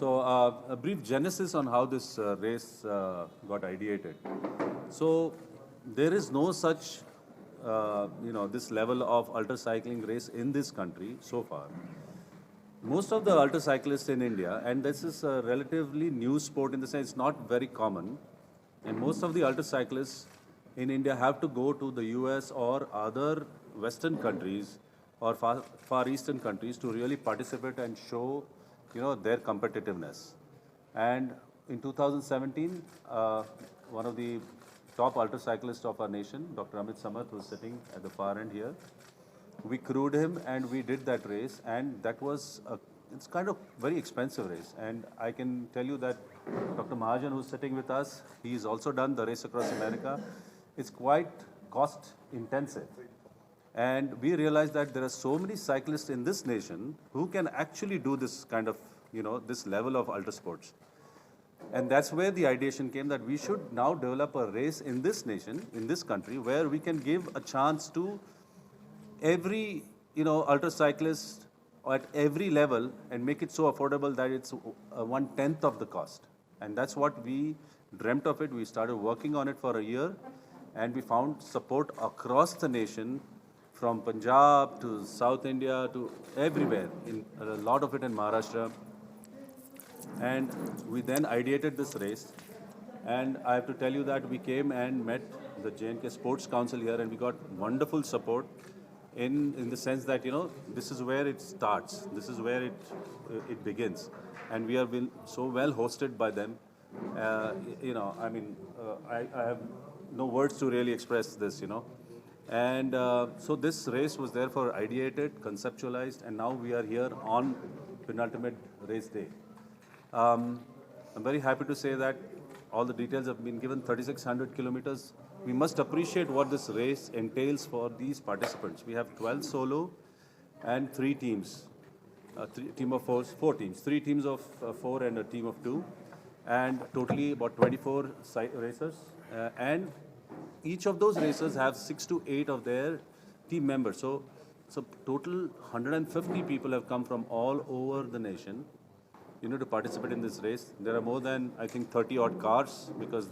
A brief genesis on how this race got ideated. So, there is no such, this level of ultra cycling race in this country so far. Most of the ultra cyclists in India, and this is a relatively new sport in the sense it's not very common, and most of the ultra cyclists in India have to go to the US or other Western countries or far Eastern countries to really participate and show, their competitiveness. And in 2017, one of the top ultra cyclists of our nation, Dr. Amit Samath, who's sitting at the far end here, we crewed him and we did that race, and that was it's kind of very expensive race. And I can tell you that Dr. Mahajan, who's sitting with us, he's also done the race across America. It's quite cost intensive. And we realized that there are so many cyclists in this nation who can actually do this kind of, this level of ultra sports. And that's where the ideation came that we should now develop a race in this nation, in this country, where we can give a chance to every, ultra cyclist at every level and make it so affordable that it's 1/10 of the cost. And that's what we dreamt of it. We started working on it for a year, and we found support across the nation, from Punjab to South India to everywhere, in a lot of it in Maharashtra. And we then ideated this race. And I have to tell you that we came and met the J&K Sports Council here, and we got wonderful support in the sense that, this is where it starts. This is where it begins. And we have been so well hosted by them. I have no words to really express this, And so this race was therefore ideated, conceptualized, and now we are here on penultimate race day. I'm very happy to say that all the details have been given, 3,600 kilometers. We must appreciate what this race entails for these participants. We have 12 solo and 3 teams, team of 4 teams, 3 teams of 4 and a team of 2, and totally about 24 racers. And each of those racers have 6 to 8 of their team members. So total 150 people have come from all over the nation, to participate in this race. There are more than, I think, 30 odd cars, because,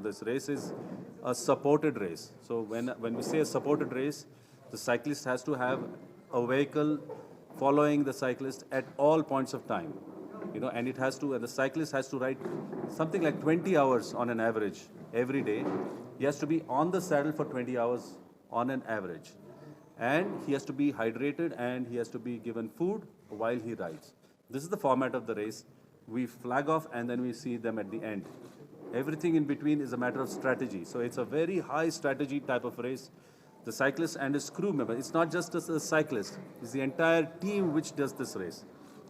this race is a supported race. So when we say a supported race, the cyclist has to have a vehicle following the cyclist at all points of time, and the cyclist has to ride something like 20 hours on an average every day. He has to be on the saddle for 20 hours on an average. And he has to be hydrated, and he has to be given food while he rides. This is the format of the race. We flag off and then we see them at the end. Everything in between is a matter of strategy. So it's a very high strategy type of race. The cyclist and his crew member, it's not just a cyclist, it's the entire team which does this race.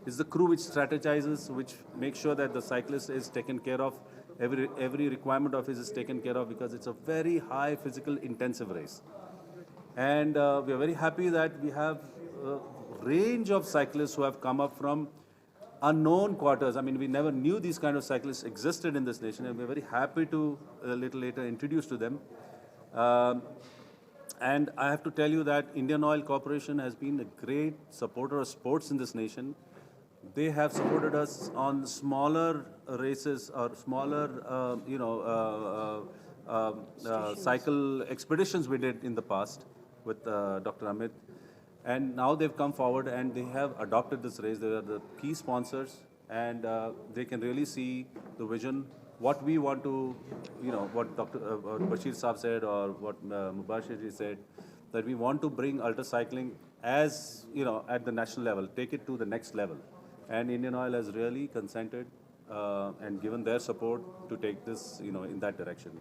It's the crew which strategizes, which makes sure that the cyclist is taken care of. Every requirement of his is taken care of, because it's a very high physical intensive race. And we are very happy that we have a range of cyclists who have come up from unknown quarters. I mean, we never knew these kind of cyclists existed in this nation, and we're very happy to, a little later, introduce to them. And I have to tell you that Indian Oil Corporation has been a great supporter of sports in this nation. They have supported us on smaller races or smaller, cycle expeditions we did in the past with Dr. Amit. And now they've come forward and they have adopted this race. They are the key sponsors, and they can really see the vision, what we want to, what Dr. Bashir Saab said, or what Mubashir ji said, that we want to bring ultra cycling as, at the national level, take it to the next level. And Indian Oil has really consented and given their support to take this, in that direction.